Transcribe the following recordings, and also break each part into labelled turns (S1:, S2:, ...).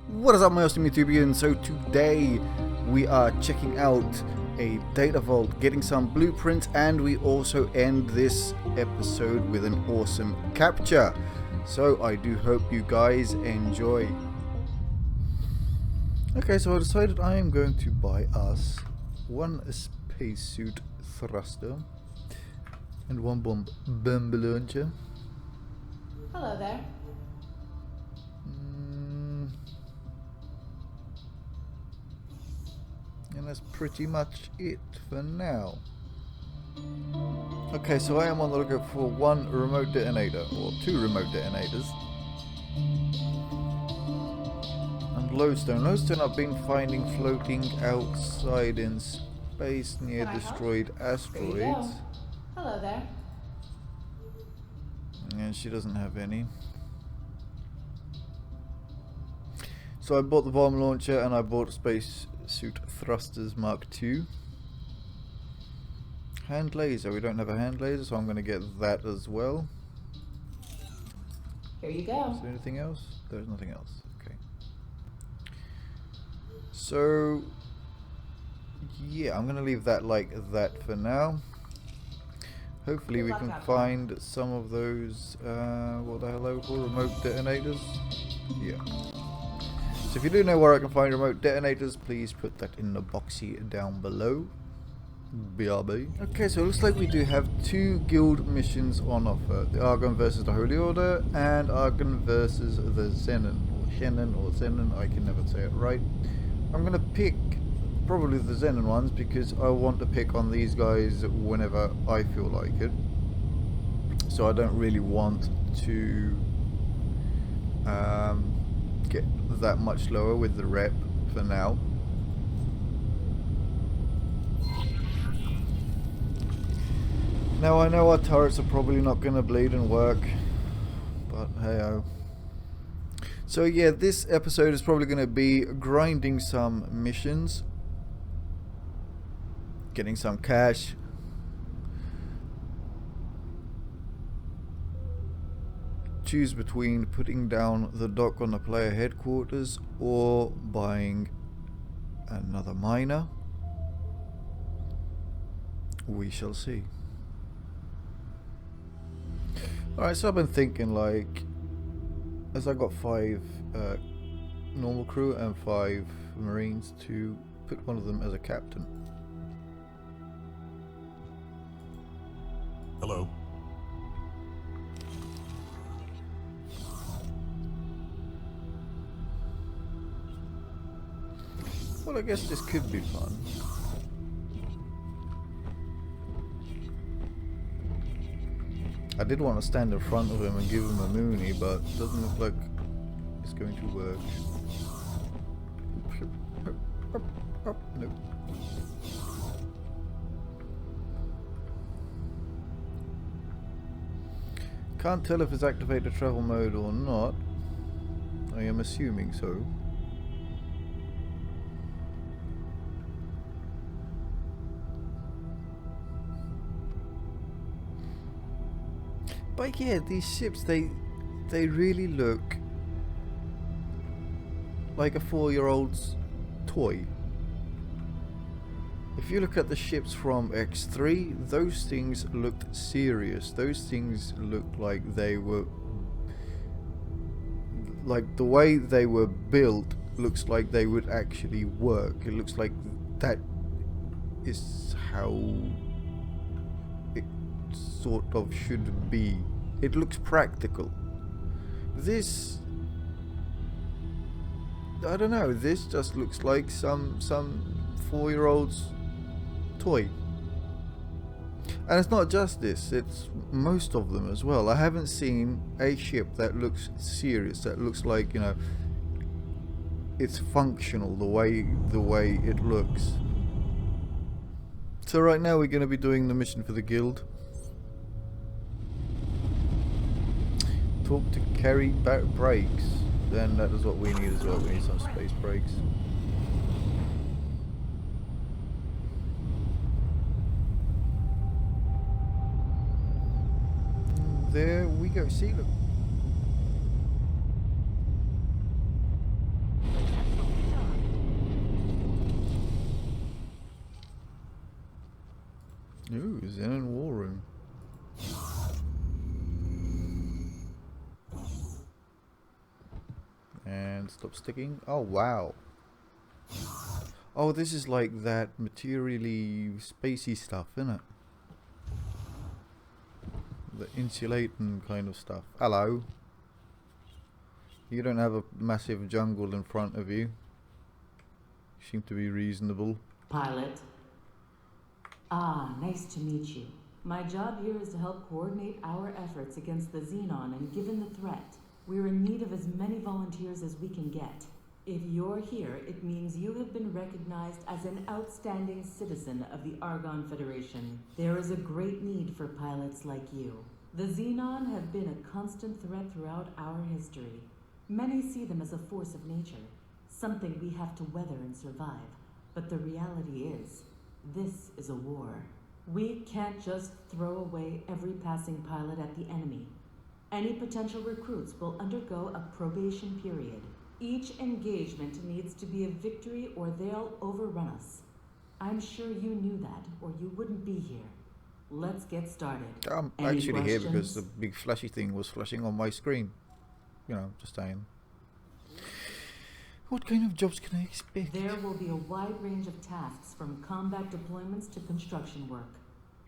S1: What is up, my awesome YouTubians? So today we are checking out a data vault, getting some blueprints, and we also end this episode with an awesome capture. So I do hope you guys enjoy. Okay, so I decided I am going to buy us one spacesuit thruster and one bomb launcher.
S2: Hello there.
S1: And that's pretty much it for now. Okay, so I am on the lookout for one remote detonator, or two remote detonators. And lodestone. Lodestone I've been finding floating outside in space near destroyed asteroids.
S2: Hello there.
S1: And she doesn't have any. So I bought the bomb launcher and I bought space suit thrusters Mark II. Hand laser. We don't have a hand laser, so I'm going to get that as well.
S2: Here you go.
S1: Is there anything else? There's nothing else. Okay. So yeah, I'm going to leave that like that for now. Hopefully we can find some of those what the hell are they called? Remote detonators? Yeah. So if you do know where I can find remote detonators, please put that in the boxy down below. BRB. Okay, so it looks like we do have two guild missions on offer. The Argon versus the Holy Order and Argon versus the Xenon. Or Xenon or Xenon, I can never say it right. I'm going to pick probably the Xenon ones because I want to pick on these guys whenever I feel like it. So I don't really want to get that much lower with the rep for now. Now I know our turrets are probably not going to bleed and work, but hey-oh. So yeah, this episode is probably going to be grinding some missions, getting some cash, choose between putting down the dock on the player headquarters or buying another miner. We shall see. Alright, so I've been thinking, like, as I got 5 normal crew and 5 marines, to put one of them as a captain.
S3: Hello.
S1: Well, I guess this could be fun. I did want to stand in front of him and give him a moonie, but it doesn't look like it's going to work. Nope. Can't tell if it's activated travel mode or not. I am assuming so. But yeah, these ships, they really look like a 4-year-old's toy. If you look at the ships from X3, those things looked serious. Those things looked like they were, like the way they were built looks like they would actually work. It looks like that is how it sort of should be. It looks practical. This, I don't know, this just looks like some 4-year-old's toy. And it's not just this, it's most of them as well. I haven't seen a ship that looks serious, that looks like, you know, it's functional the way it looks. So right now we're going to be doing the mission for the guild. Talk to carry back brakes. Then that is what we need as well. We need some space brakes. There we go. See, look. xenon war room. And stop sticking. Oh wow. Oh, this is like that materially spacey stuff, isn't it? The insulating kind of stuff. Hello. You don't have a massive jungle in front of you. You seem to be reasonable.
S2: Pilot. Ah, nice to meet you. My job here is to help coordinate our efforts against the xenon, and given the threat, we're in need of as many volunteers as we can get. If you're here, it means you have been recognized as an outstanding citizen of the Argon Federation. There is a great need for pilots like you. The xenon have been a constant threat throughout our history. Many see them as a force of nature, something we have to weather and survive. But the reality is, this is a war. We can't just throw away every passing pilot at the enemy. Any potential recruits will undergo a probation period. Each engagement needs to be a victory or they'll overrun us. I'm sure you knew that, or you wouldn't be here. Let's get started.
S1: I'm
S2: Any
S1: actually here because
S2: questions?
S1: the big flashy thing was flashing on my screen. You know, just saying. What kind of jobs can I expect?
S2: There will be a wide range of tasks, from combat deployments to construction work.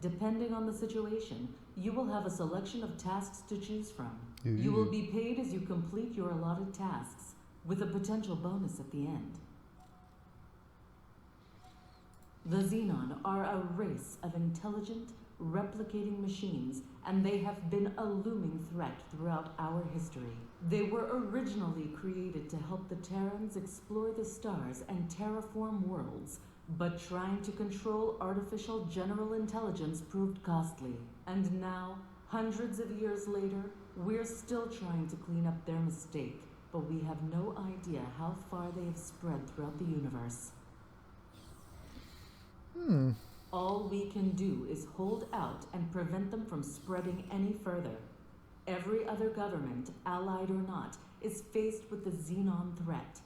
S2: Depending on the situation, you will have a selection of tasks to choose from. You will be paid as you complete your allotted tasks, with a potential bonus at the end. The Xenon are a race of intelligent, replicating machines, and they have been a looming threat throughout our history. They were originally created to help the Terrans explore the stars and terraform worlds, but trying to control artificial general intelligence proved costly. And now, hundreds of years later, we're still trying to clean up their mistake, but we have no idea how far they have spread throughout the universe. All we can do is hold out and prevent them from spreading any further. Every other government, allied or not, is faced with the xenon threat.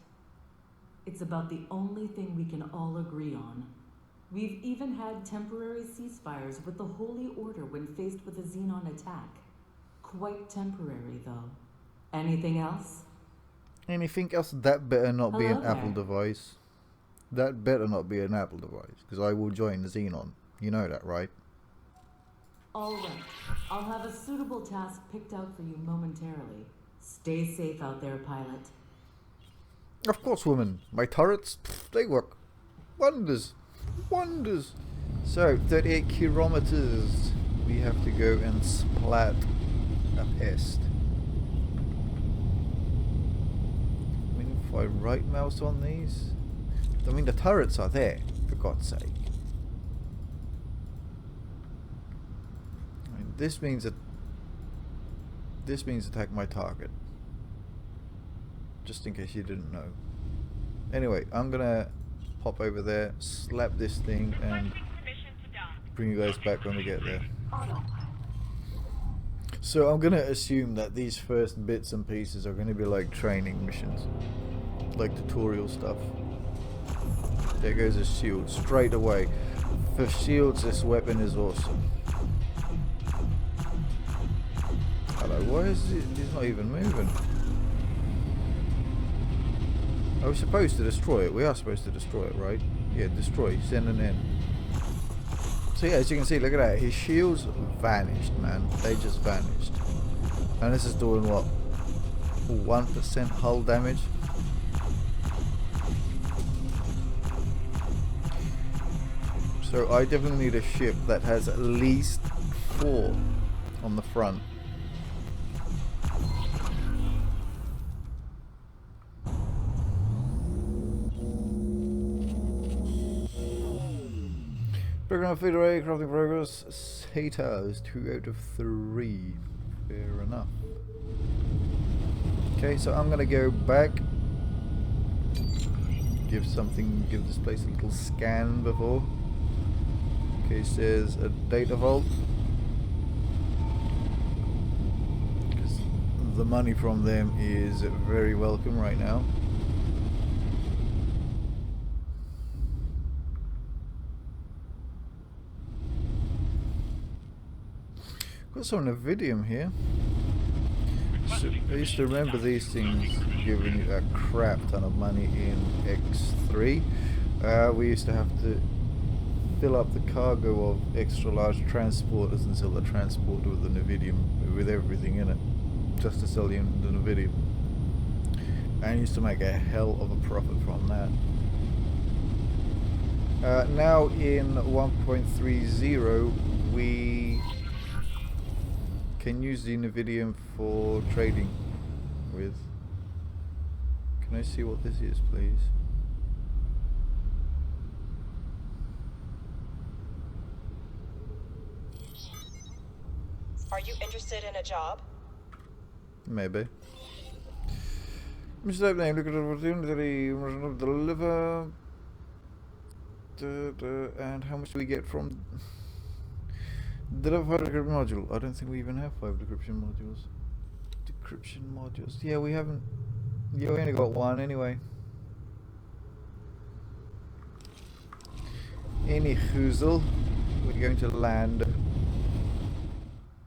S2: It's about the only thing we can all agree on. We've even had temporary ceasefires with the Holy Order when faced with a xenon attack. Quite temporary, though. Anything else?
S1: Anything else? That better not be
S2: Hello
S1: an Apple
S2: there.
S1: device. That better not be an Apple device, because I will join the Xenon. You know that, right?
S2: All right. I'll have a suitable task picked out for you momentarily. Stay safe out there, pilot.
S1: Of course, woman. My turrets, they work wonders. Wonders. So, 38 kilometers. We have to go and splat up east. I mean, if I right mouse on these... I mean, the turrets are there, for God's sake. I mean, this means attack my target. Just in case you didn't know. Anyway, I'm gonna hop over there, slap this thing, and bring you guys back when we get there. So I'm gonna assume that these first bits and pieces are gonna be like training missions, like tutorial stuff. There goes a shield straight away. For shields, this weapon is awesome. Hello, why is it? He's not even moving. Are we supposed to destroy it? We are supposed to destroy it, right? Yeah, destroy. Send it in. So yeah, as you can see, look at that. His shields vanished, man. They just vanished. And this is doing what? 1% hull damage. So I definitely need a ship that has at least 4 on the front. Program feeder A, crafting progress, SATAs 2 out of 3. Fair enough. Okay, so I'm gonna go back. Give this place a little scan before. Okay, says a data vault. Because the money from them is very welcome right now. Got some Nevidium here. So I used to remember these things giving you a crap ton of money in X3. We used to have to fill up the cargo of extra large transporters and sell the transporter with the Nevidium, with everything in it, just to sell you the Nevidium. And used to make a hell of a profit from that. Now in 1.30 we can use the Nevidium for trading with. Can I see what this is, please?
S3: Are you interested in a job?
S1: Maybe. Mr. Name, look at the opportunity, deliver. And how much do we get from deliver 5 decryption module? I don't think we even have 5 decryption modules. Decryption modules. Yeah, we haven't. Yeah, we only got one anyway. Any hoozle, we're going to land.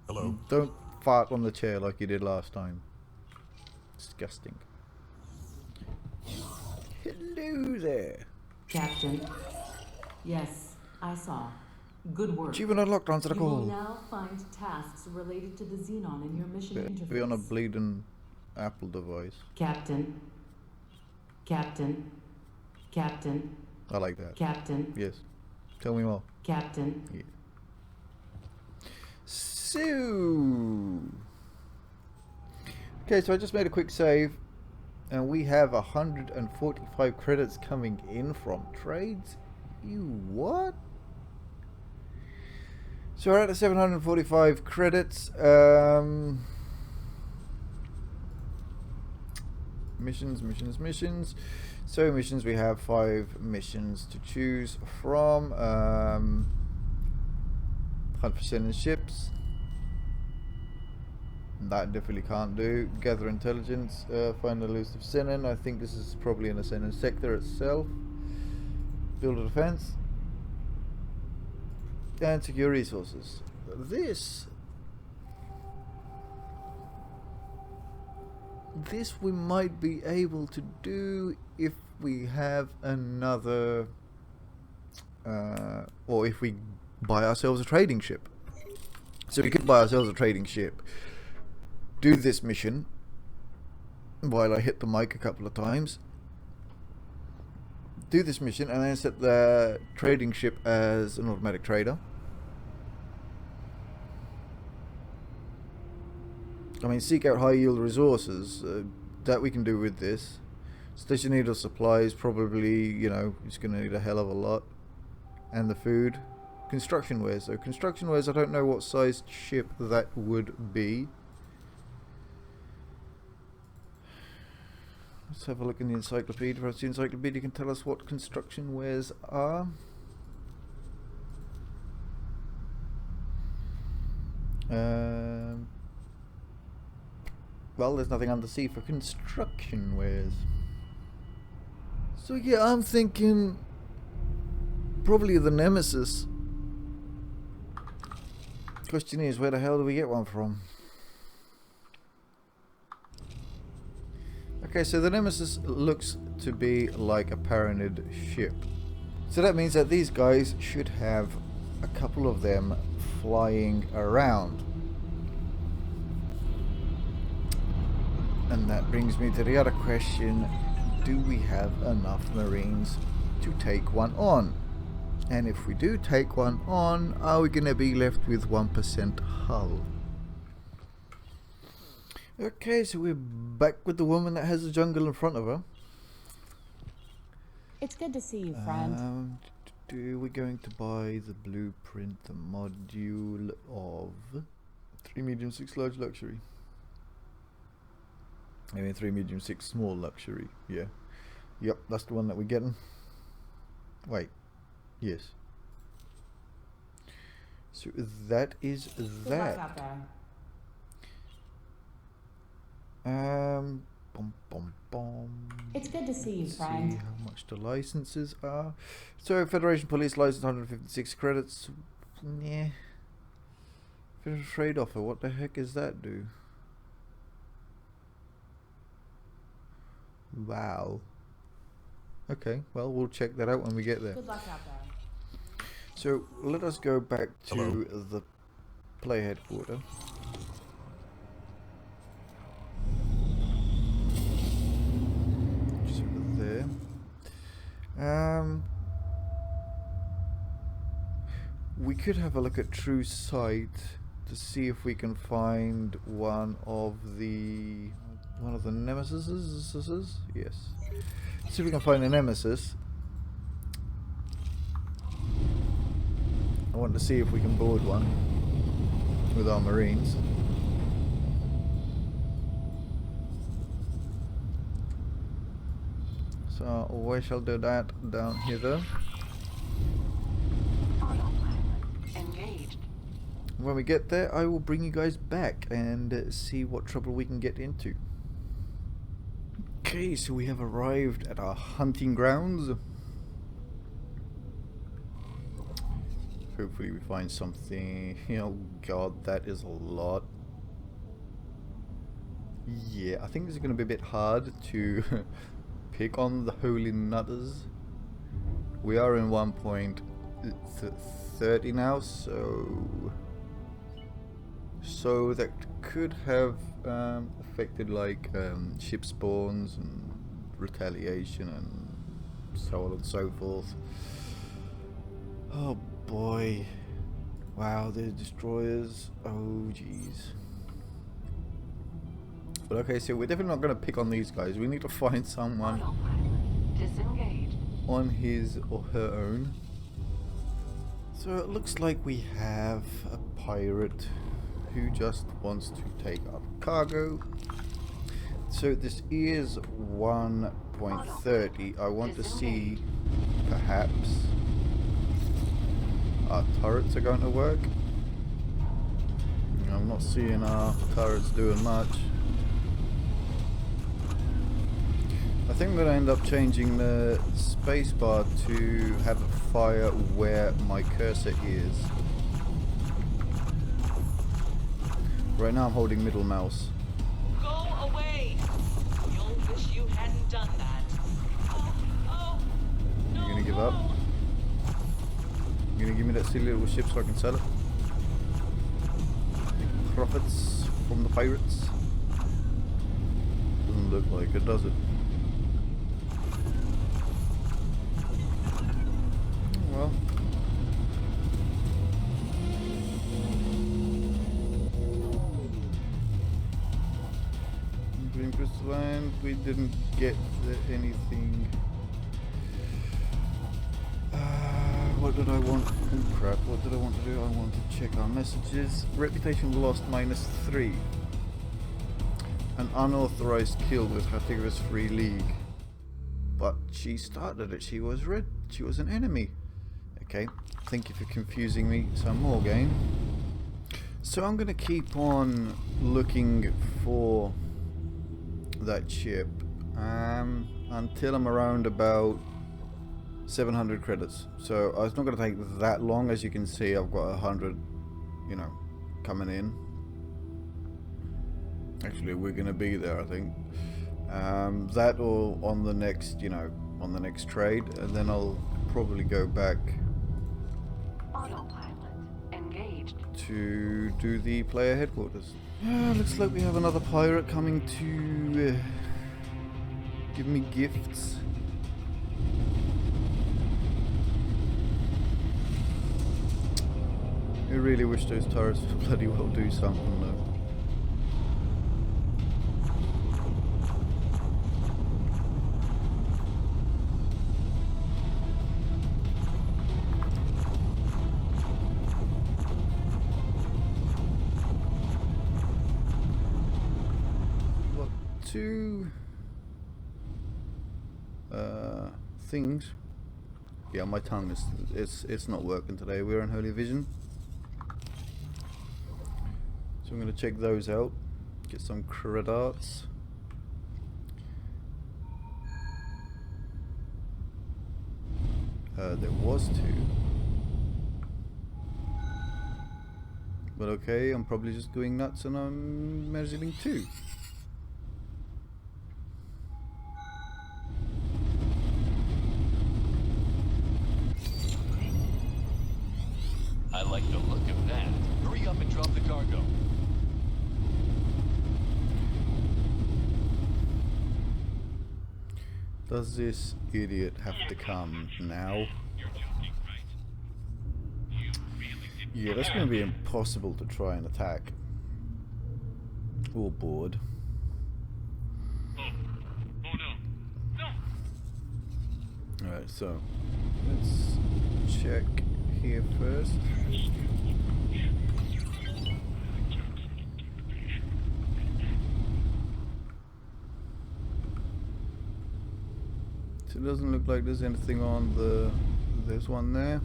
S4: Hello.
S1: Don't fart on the chair like you did last time. Disgusting. Hello there.
S2: Captain. Yes, I saw. Good work.
S1: Achievement unlocked, answer the
S2: You will
S1: call.
S2: now find tasks related to the xenon in your mission interface.
S1: Be on a bleeding Apple device.
S2: Captain. Captain. Captain.
S1: I like that.
S2: Captain.
S1: Yes. Tell me more.
S2: Captain.
S1: Yeah. So, okay, so I just made a quick save, and we have 145 credits coming in from trades. You what? So we're at 745 credits. Missions. So missions, we have 5 missions to choose from. 100% in ships. That definitely can't do. Gather intelligence, find the elusive xenon. I think this is probably in the xenon sector itself. Build a defense. And secure resources. This we might be able to do if we have another, or if we buy ourselves a trading ship. So we could buy ourselves a trading ship, do this mission while I hit the mic a couple of times, do this mission and then set the trading ship as an automatic trader. I mean, seek out high yield resources, that we can do with this. Station needle supplies, probably, you know, it's going to need a hell of a lot. And the food. Construction wares, though. Construction wares, I don't know what sized ship that would be. Let's have a look in the encyclopedia. Perhaps the encyclopedia can tell us what construction wares are. Well, there's nothing undersea for construction wares. So yeah, I'm thinking probably the Nemesis. Question is, where the hell do we get one from? Okay, so the Nemesis looks to be like a Paranid ship. So that means that these guys should have a couple of them flying around. And that brings me to the other question. Do we have enough Marines to take one on? And if we do take one on, are we going to be left with 1% hull? Okay, so we're back with the woman that has the jungle in front of her.
S5: It's good to see you, friend.
S1: We're going to buy the blueprint, the module of 3 medium 6 large luxury. I mean 3 medium 6 small luxury, yeah. Yep, that's the one that we're getting. Wait, yes. So that is
S5: Good
S1: that.
S5: luck out there. It's good to see you,
S1: Let's
S5: friend.
S1: see how much the licenses are. So Federation Police license 156 credits. Yeah. Finish trade offer. What the heck is that do? Wow. Okay, well, we'll check that out when we get there.
S5: Good luck out there.
S1: So let us go back to
S3: Hello.
S1: the player headquarters. Just over there. We could have a look at True Sight to see if we can find one of the Nemesis. Yes. See if we can find a Nemesis. I want to see if we can board one with our Marines. So we shall do that down here though.
S4: Engaged.
S1: When we get there, I will bring you guys back and see what trouble we can get into. Okay, so we have arrived at our hunting grounds. Hopefully we find something. Oh god, that is a lot. Yeah, I think this is going to be a bit hard to pick on the holy nutters. We are in 1.30 now, so that could have affected like ship spawns and retaliation and so on and so forth. Oh boy, wow, the destroyers, oh jeez. But okay, so we're definitely not going to pick on these guys. We need to find someone
S4: Disengage.
S1: on his or her own. So it looks like we have a pirate who just wants to take up cargo. So this is 1.30. I want to see perhaps our turrets are going to work. I'm not seeing our turrets doing much. I think I'm going to end up changing the spacebar to have it fire where my cursor is. Right now I'm holding middle mouse.
S4: Go away. You'll wish you hadn't done that. Oh, no,
S1: You gonna give up? You gonna give me that silly little ship so I can sell it? Make profits from the pirates? Doesn't look like it, does it? Well. Green crystalline, we didn't get anything. What did I want? Oh crap, what did I want to do? I want to check our messages. Reputation lost -3. An unauthorized kill with Hatigra's Free League. But she started it, she was red, she was an enemy. Okay, thank you for confusing me some more, game. So I'm gonna keep on looking for that ship until I'm around about 700 credits. So it's not going to take that long. As you can see, I've got 100, you know, coming in. Actually, we're going to be there, I think. That or on the next, you know, on the next trade, and then I'll probably go back
S4: Autopilot engaged.
S1: to do the player headquarters. Looks like we have another pirate coming to give me gifts. I really wish those turrets would bloody well do something though. Two things. Yeah, my tongue is it's not working today. We're in Holy Vision, so I'm going to check those out. Get some credits. There was 2. But okay, I'm probably just going nuts and I'm measuring too.
S3: I like the look of that. Hurry up and drop the cargo.
S1: Does this idiot have to come now? Yeah, that's going to be impossible to try and attack. Or board. Alright, so let's check here first. So it doesn't look like there's anything on the... There's one there.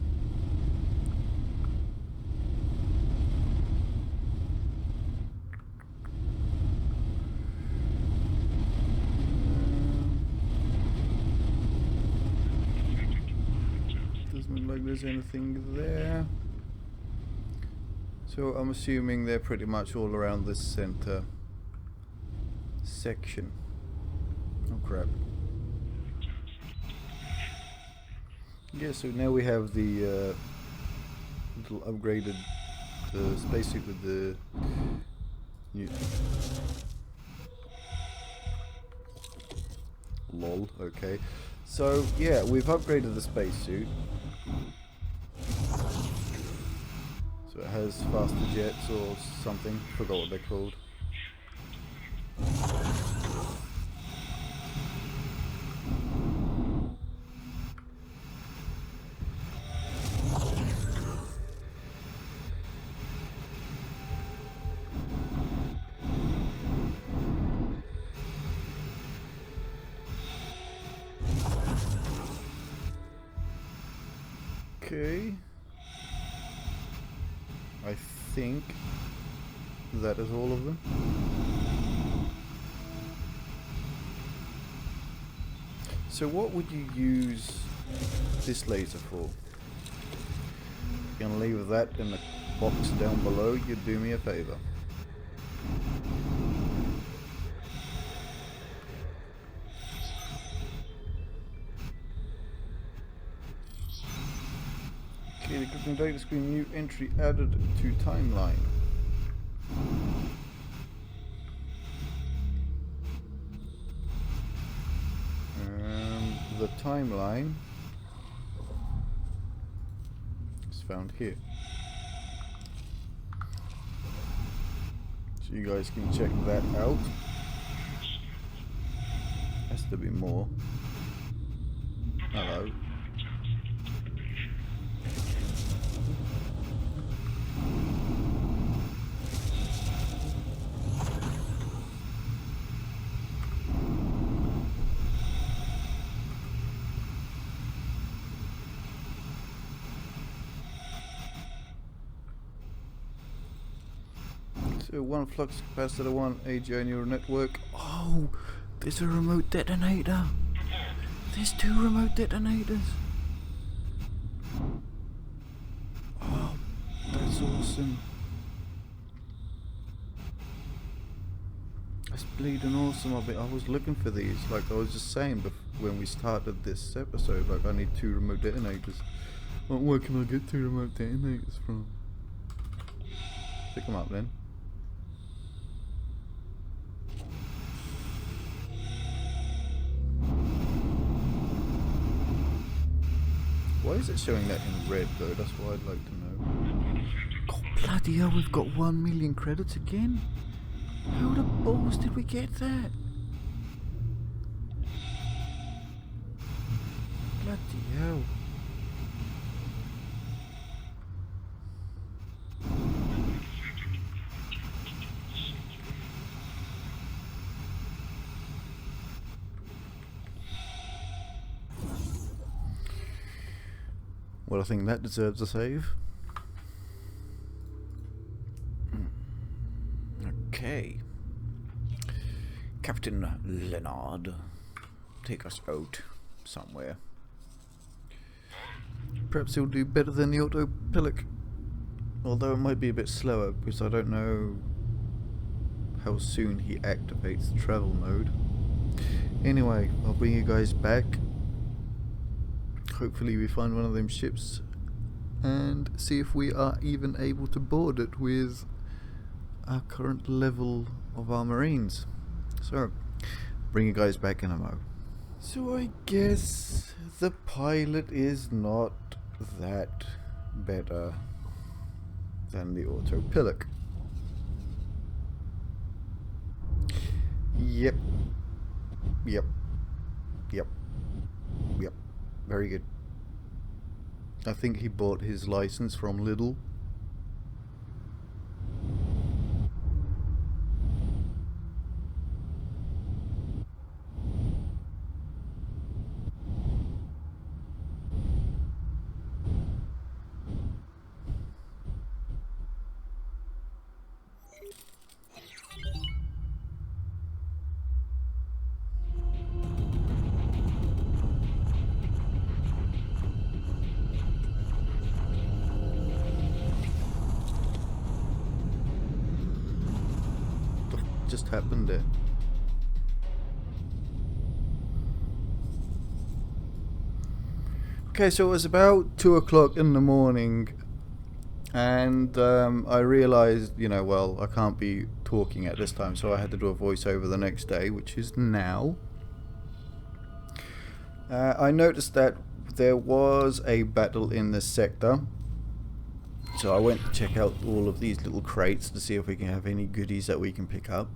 S1: Doesn't look like there's anything there. So I'm assuming they're pretty much all around this center section. Oh crap. Yeah, so now we have the little upgraded spacesuit with the new... Lol, okay. So yeah, we've upgraded the spacesuit. So it has faster jets or something, forgot what they're called. Okay, I think that is all of them. So what would you use this laser for? You can leave that in the box down below, you'd do me a favor. Okay, the cooking data screen, new entry added to timeline. The timeline is found here. So you guys can check that out. Has to be more. Hello. So one flux capacitor, one AGI neural network. Oh, there's a remote detonator. There's 2 remote detonators. Oh, that's awesome. That's bleeding awesome. I was looking for these, like I was just saying when we started this episode, like I need 2 remote detonators. Well, where can I get 2 remote detonators from? Pick them up then. Why is it showing that in red though? That's what I'd like to know. Oh bloody hell, we've got 1 million credits again? How the balls did we get that? Bloody hell. Well, I think that deserves a save. Okay. Captain Leonard, take us out somewhere. Perhaps he'll do better than the autopilot. Although it might be a bit slower because I don't know how soon he activates the travel mode. Anyway, I'll bring you guys back. Hopefully we find one of them ships and see if we are even able to board it with our current level of our Marines. So, bring you guys back in a mo. So I guess the pilot is not that better than the autopilot. Yep. Very good. I think he bought his license from Lidl. Just happened there. Okay, so it was about 2 o'clock in the morning, and I realized, you know, well, I can't be talking at this time, so I had to do a voiceover the next day, which is now. I noticed that there was a battle in this sector, so I went to check out all of these little crates to see if we can have any goodies that we can pick up.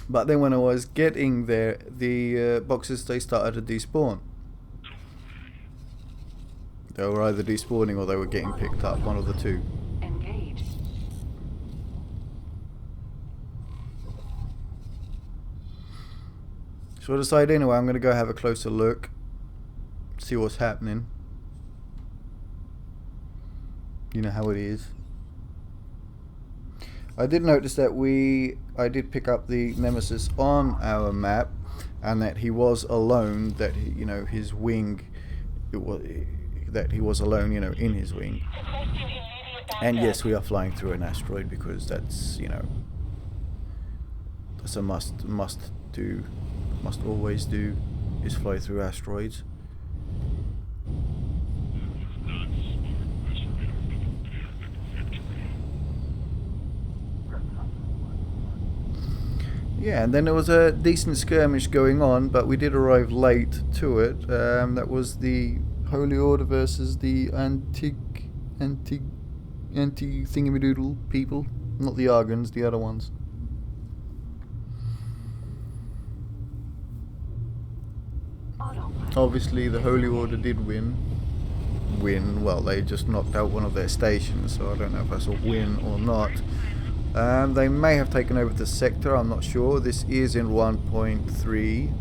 S1: But then when I was getting there, the boxes, they started to despawn. They were either despawning or they were getting picked up, one of the two.
S2: Engage.
S1: So I decided anyway, I'm going to go have a closer look, see what's happening. You know how it is. I did notice that I did pick up the Nemesis on our map, and that he was alone. That he, you know, his wing, that he was alone, you know, in his wing. And yes, we are flying through an asteroid because that's, you know, that's a must always do, is fly through asteroids. Yeah, and then there was a decent skirmish going on, but we did arrive late to it. That was the Holy Order versus the anti-thingamadoodle people. Not the Argons, the other ones. Obviously the Holy Order did win. Well, they just knocked out one of their stations, so I don't know if that's a win or not. They may have taken over the sector, I'm not sure. This is in 1.3.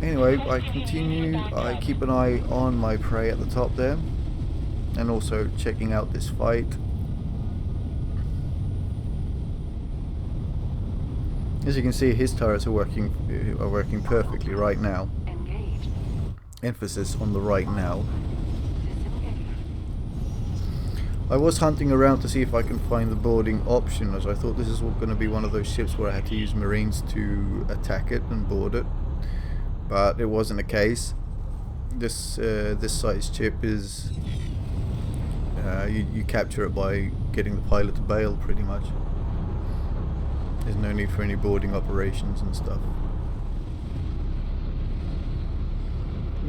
S1: Anyway, I continue. I keep an eye on my prey at the top there, and also checking out this fight. As you can see, his turrets are working perfectly right now.
S2: Engage.
S1: Emphasis on the right now. I was hunting around to see if I can find the boarding option, as I thought this is going to be one of those ships where I had to use Marines to attack it and board it, but it wasn't the case. This size ship is you capture it by getting the pilot to bail, pretty much. There's no need for any boarding operations and stuff.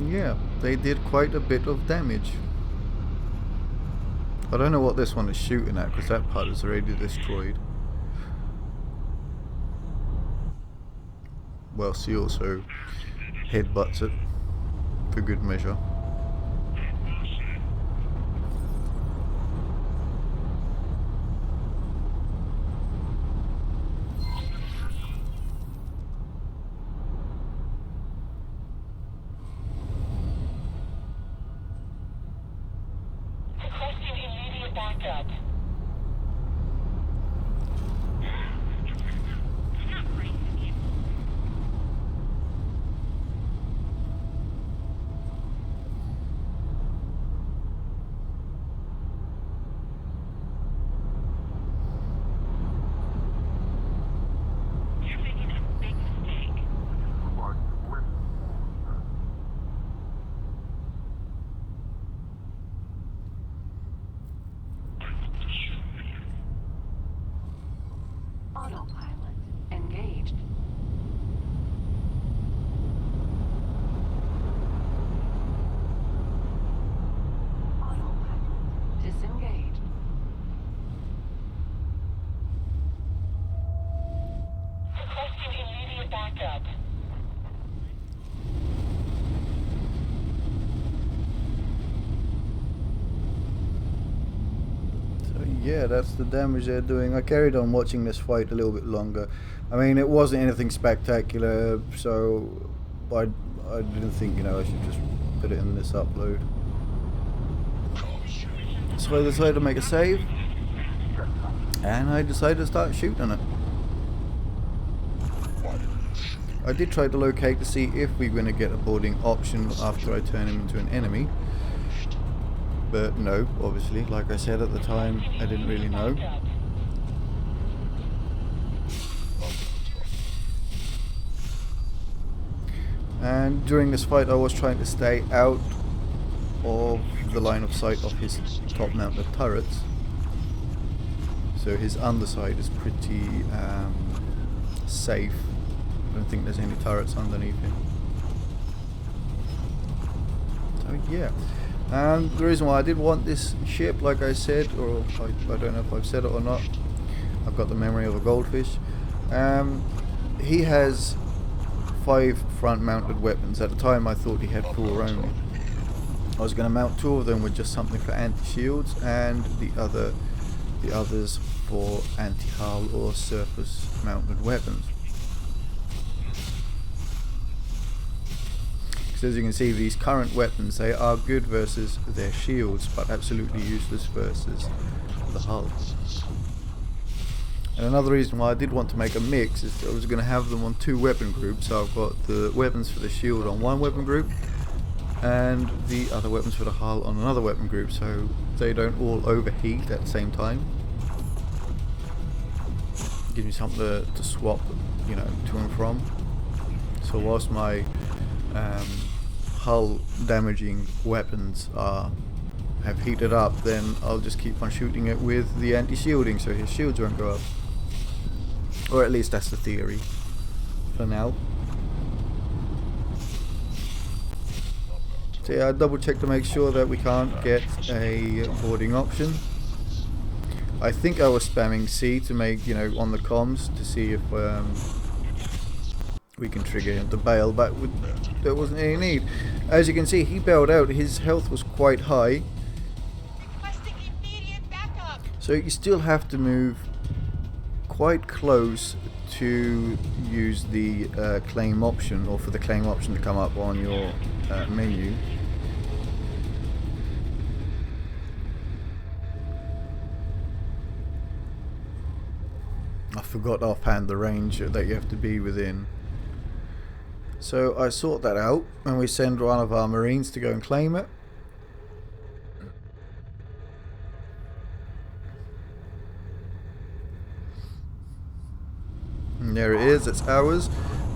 S1: Yeah, they did quite a bit of damage. I don't know what this one is shooting at, because that part is already destroyed. Well, she also headbutts it for good measure. yeah, that's the damage they're doing. I carried on watching this fight a little bit longer. I mean, it wasn't anything spectacular, so I didn't think, you know, I should just put it in this upload. So I decided to make a save, and I decided to start shooting it. I did try to locate to see if we were going to get a boarding option after I turn him into an enemy. But no, obviously, like I said at the time, I didn't really know. And during this fight I was trying to stay out of the line of sight of his top mounted turrets. So his underside is pretty safe. I don't think there's any turrets underneath him. So yeah. And the reason why I did want this ship, like I said, or I don't know if I've said it or not, I've got the memory of a goldfish. He has 5 front mounted weapons. At the time I thought he had 4 only. I was going to mount 2 of them with just something for anti-shields, and the others for anti-hull or surface mounted weapons. As you can see, these current weapons, they are good versus their shields, but absolutely useless versus the hull. And another reason why I did want to make a mix is that I was going to have them on 2 weapon groups. So I've got the weapons for the shield on one weapon group and the other weapons for the hull on another weapon group, so they don't all overheat at the same time. Gives me something to swap, you know, to and from. So whilst my hull damaging weapons have heated up, then I'll just keep on shooting it with the anti-shielding so his shields won't go up. Or at least that's the theory for now. So yeah, I double checked to make sure that we can't get a boarding option. I think I was spamming C to make, you know, on the comms to see if we can trigger him to bail, but there wasn't any need. As you can see, he bailed out. His health was quite high, so you still have to move quite close to use the claim option, or for the claim option to come up on your menu. I forgot offhand the range that you have to be within. So I sort that out, and we send one of our Marines to go and claim it. And there it is, it's ours.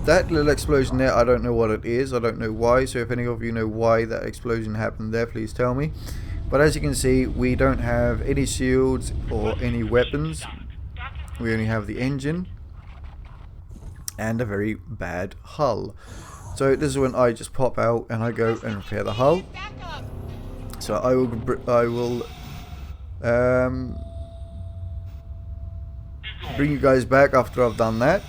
S1: That little explosion there, I don't know what it is, I don't know why, so if any of you know why that explosion happened there, please tell me. But as you can see, we don't have any shields or any weapons. We only have the engine and a very bad hull. So this is when I just pop out and I go and repair the hull. So I will bring you guys back after I've done that.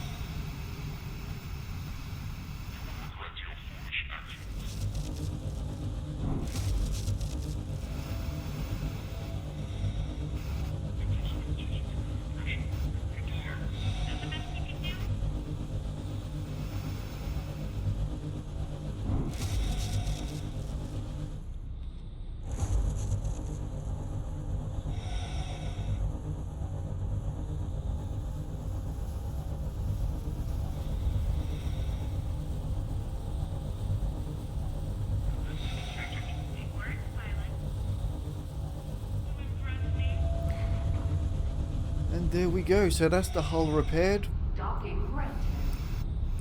S1: And there we go, so that's the hull repaired. I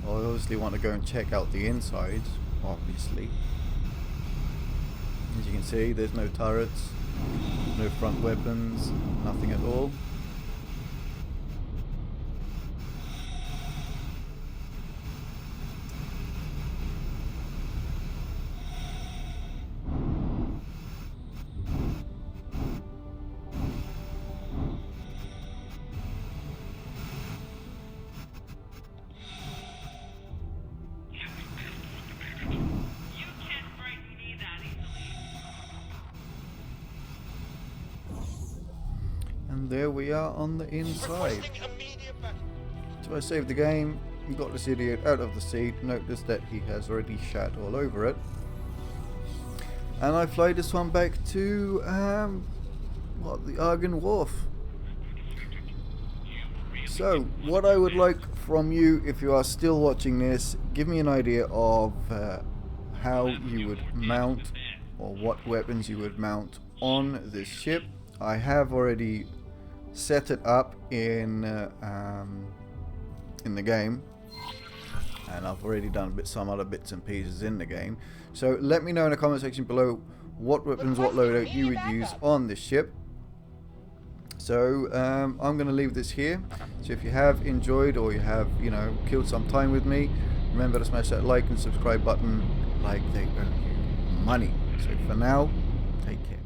S1: obviously want to go and check out the insides, obviously. As you can see, there's no turrets, no front weapons, nothing at all. there we are on the inside.
S3: Requesting immediate back.
S1: So I saved the game, got this idiot out of the seat, noticed that he has already shat all over it. And I fly this one back to, the Argon Wharf. So, what I would like from you, if you are still watching this, give me an idea of how you would mount, or what weapons you would mount on this ship. I have already set it up in the game, and I've already done some other bits and pieces in the game. So let me know in the comment section below what weapons, what loadout you would use on this ship. So I'm going to leave this here. So if you have enjoyed, or you have, killed some time with me, remember to smash that like and subscribe button, like they owe you money. So for now, take care.